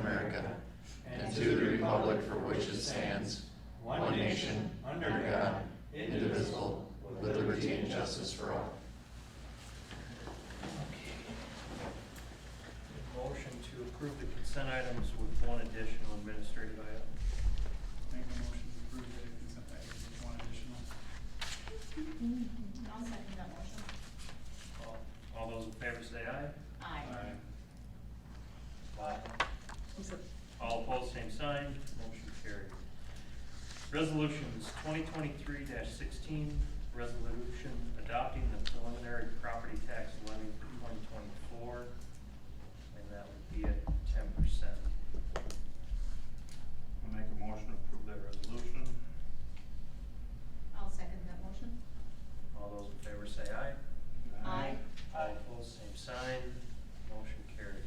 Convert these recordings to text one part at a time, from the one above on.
America, and to the republic for which it stands, one nation, under God, indivisible, with liberty and justice for all. Motion to approve the consent items with one additional administrative item. Make a motion to approve the consent items with one additional. I'll second that motion. All those in favor say aye. Aye. All opposed, same sign. Motion carried. Resolutions 2023-16, resolution adopting the preliminary property tax levy for 2024, and that would be at 10%. I'll make a motion to approve that resolution. I'll second that motion. All those in favor say aye. Aye. All opposed, same sign. Motion carried.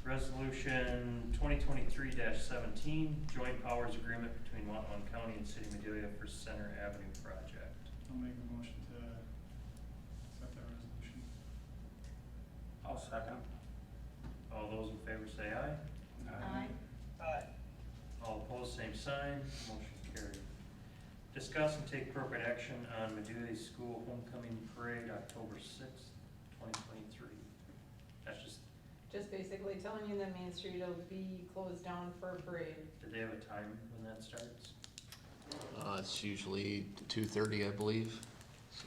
Resolution 2023-17, joint powers agreement between Watonwan County and City of Medelia for Center Avenue project. I'll make a motion to accept that resolution. I'll second. All those in favor say aye. Aye. All opposed, same sign. Motion carried. Discuss and take appropriate action on Medelia School Homecoming Parade, October 6th, 2023. That's Just basically telling you that Main Street will be closed down for a parade. did they have a time when that starts? It's usually 2:30, I believe, so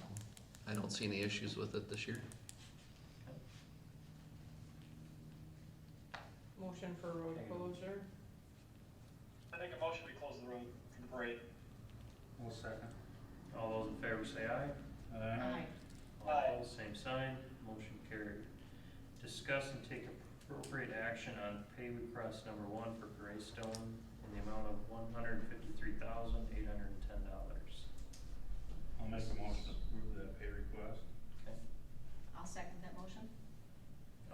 I don't see any issues with it this year. Motion for road closure. I make a motion we close the road for the parade. I'll second. All those in favor say aye. Aye. All Aye. opposed, same sign. Motion carried. Discuss and take appropriate action on pay request number 1 for Greystone in the amount of $153,810. I'll make a motion to approve that pay request. Okay. I'll second that motion.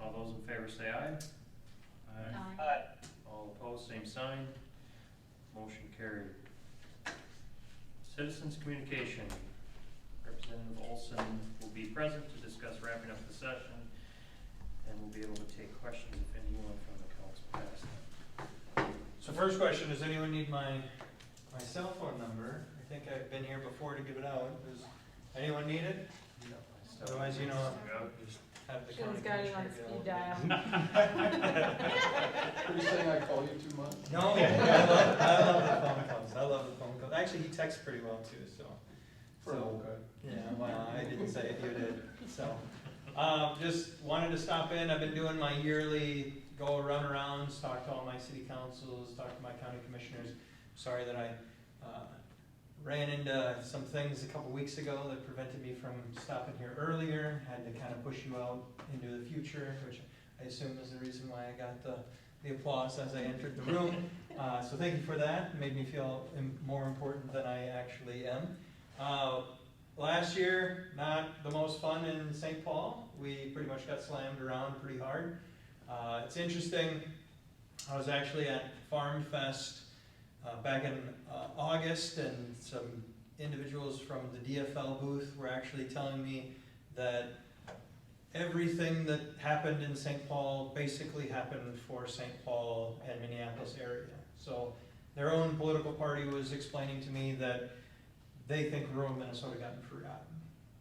All those in favor say aye. Aye. All opposed, same sign. Motion carried. Citizens communication. Representative Olson will be present to discuss wrapping up the session, and we'll be able to take questions if anyone from the council has them. So first question, does anyone need my cell phone number? I think I've been here before to give it out. Does anyone need it? Otherwise, you know, just have the county Jim's got you on commissioner speed be able dial. Are you saying I call you too much? No, I love the phone calls. Actually, he texts pretty well too, so. For an old guy. Yeah, well, I didn't say it, you did, so. Just wanted to stop in. I've been doing my yearly run-arounds, talk to all my city councils, talk to my county commissioners. Sorry that I ran into some things a couple weeks ago that prevented me from stopping here earlier. Had to kind of push you out into the future, which I assume is the reason why I got the applause as I entered the room. So thank you for that. It made me feel more important than I actually am. Last year, not the most fun in St. Paul. We pretty much got slammed around pretty hard. It's interesting, I was actually at Farm Fest back in August, and some individuals from the DFL booth were actually telling me that everything that happened in St. Paul basically happened for St. Paul and Minneapolis area. So their own political party was explaining to me that they think rural Minnesota got forgotten.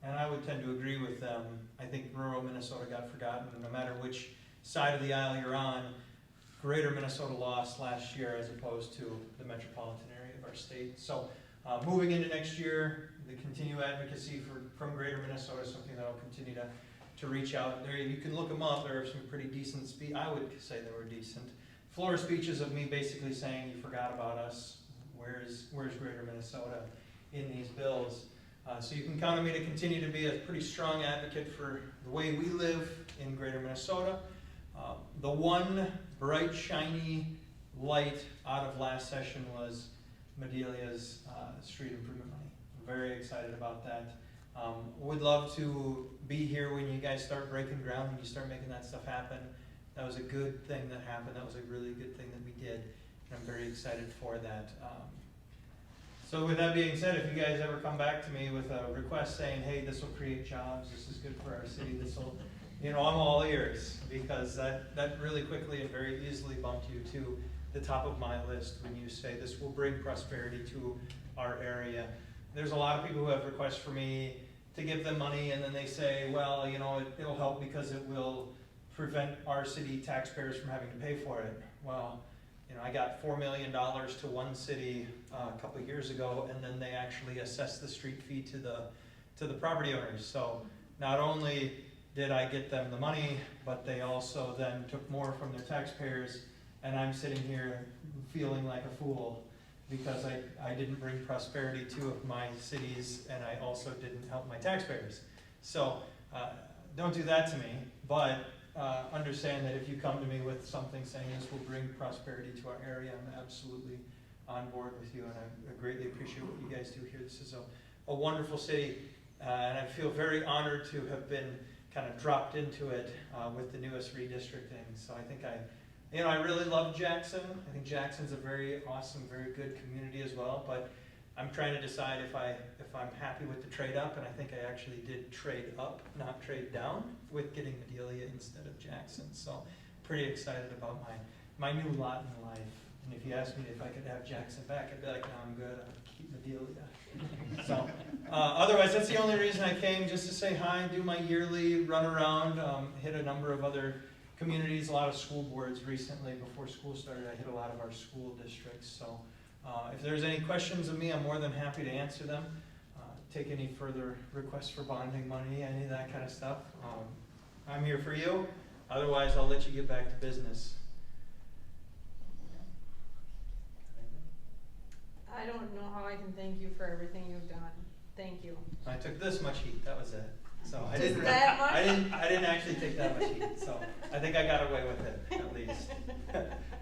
And I would tend to agree with them. I think rural Minnesota got forgotten, no matter which side of the aisle you're on. Greater Minnesota lost last year as opposed to the metropolitan area of our state. So moving into next year, the continued advocacy from Greater Minnesota is something that I'll continue to reach out. There, you can look them up. There are some pretty decent I would say they were decent floor speeches of me basically saying, you forgot about us. Where's Greater Minnesota in these bills? So you can count on me to continue to be a pretty strong advocate for the way we live in Greater Minnesota. The one bright, shiny light out of last session was Medelia's street improvement money. I'm very excited about that. Would love to be here when you guys start breaking ground, when you start making that stuff happen. That was a good thing that happened. That was a really good thing that we did. And I'm very excited for that. So with that being said, if you guys ever come back to me with a request saying, hey, this will create jobs, this is good for our city, this will you know, I'm all ears, because that really quickly and very easily bumped you to the top of my list when you say this will bring prosperity to our area. There's a lot of people who have requests for me to give them money, and then they say, well, you know, it'll help because it will prevent our city taxpayers from having to pay for it. Well, you know, I got $4 million to one city a couple of years ago, and then they actually assessed the street fee to the property owners. So not only did I get them the money, but they also then took more from their taxpayers, and I'm sitting here feeling like a fool because I didn't bring prosperity to my cities, and I also didn't help my taxpayers. So don't do that to me, but understand that if you come to me with something saying this will bring prosperity to our area, I'm absolutely on board with you, and I greatly appreciate what you guys do here. This is a wonderful city, and I feel very honored to have been kind of dropped into it with the newest redistricting. So I think I really love Jackson. I think Jackson's a very awesome, very good community as well, but I'm trying to decide if I'm happy with the trade up, and I think I actually did trade up, not trade down, with getting Madelia instead of Jackson. So pretty excited about my new lot in life. And if you asked me if I could have Jackson back, I'd be like, no, I'm good, I'll keep Madelia. So otherwise, that's the only reason I came, just to say hi, do my yearly run around, hit a number of other communities, a lot of school boards recently. Before school started, I hit a lot of our school districts. So if there's any questions of me, I'm more than happy to answer them. Take any further requests for bonding money, any of that kind of stuff. I'm here for you. Otherwise, I'll let you get back to business. I don't know how I can thank you for everything you've done. Thank you. I took this much heat, that was it. So I Just didn't, that much? I didn't actually take that much heat, so I think I got away with it, at least.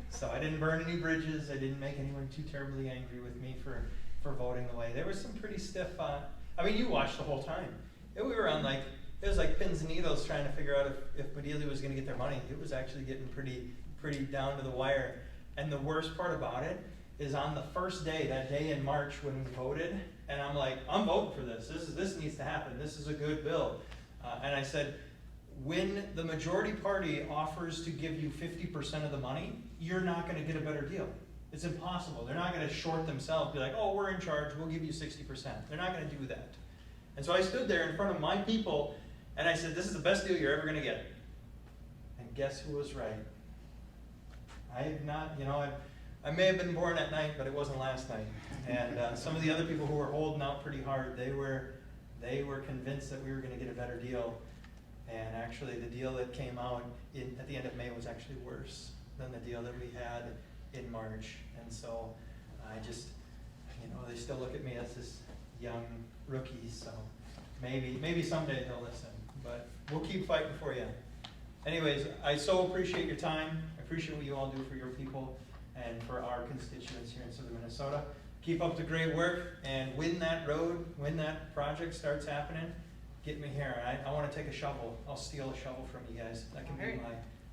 So I didn't burn any bridges, I didn't make anyone too terribly angry with me for voting away. There was some pretty stiff, I mean, you watched the whole time. We were on like, it was like pins and needles trying to figure out if Madelia was gonna get their money. It was actually getting pretty down to the wire. And the worst part about it is on the first day, that day in March when we voted, and I'm like, I'm voting for this. This needs to happen. This is a good bill. And I said, when the majority party offers to give you 50% of the money, you're not going to get a better deal. It's impossible. They're not going to short themselves, be like, oh, we're in charge, we'll give you 60%. They're not going to do that. And so I stood there in front of my people, and I said, this is the best deal you're ever going to get. And guess who was right? I have not, you know, I may have been born at night, but it wasn't last night. And some of the other people who were holding out pretty hard, they were convinced that we were going to get a better deal. And actually, the deal that came out at the end of May was actually worse than the deal that we had in March. And so I just, you know, they still look at me as this young rookie. So maybe someday they'll listen. But we'll keep fighting for you. Anyways, I so appreciate your time. I appreciate what you all do for your people and for our constituents here in southern Minnesota. Keep up the great work, and when that road, when that project starts happening, get me here. I want to take a shovel. I'll steal a shovel from you guys. That can be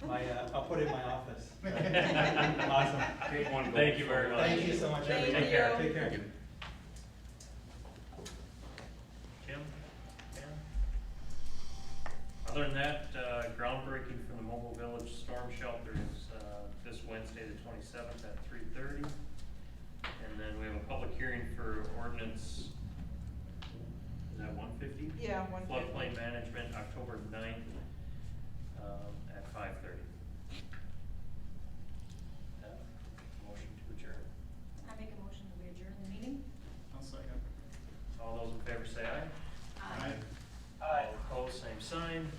my I'll put it in my office. Awesome. Take one goal. Thank you very much. Thank you so much, Thank everybody. Take care. you. Take care. Kim? Ken? Other than that, groundbreaking for the Mobile Village Storm Shelter is this Wednesday, the 27th at 3:30. And then we have a public hearing for ordinance, is that 150? Yeah, 150. Floodplain management, October 9th at 5:30. Motion to adjourn. I make a motion that we adjourn the meeting. I'll second. All those in favor say aye. Aye. All opposed, same sign.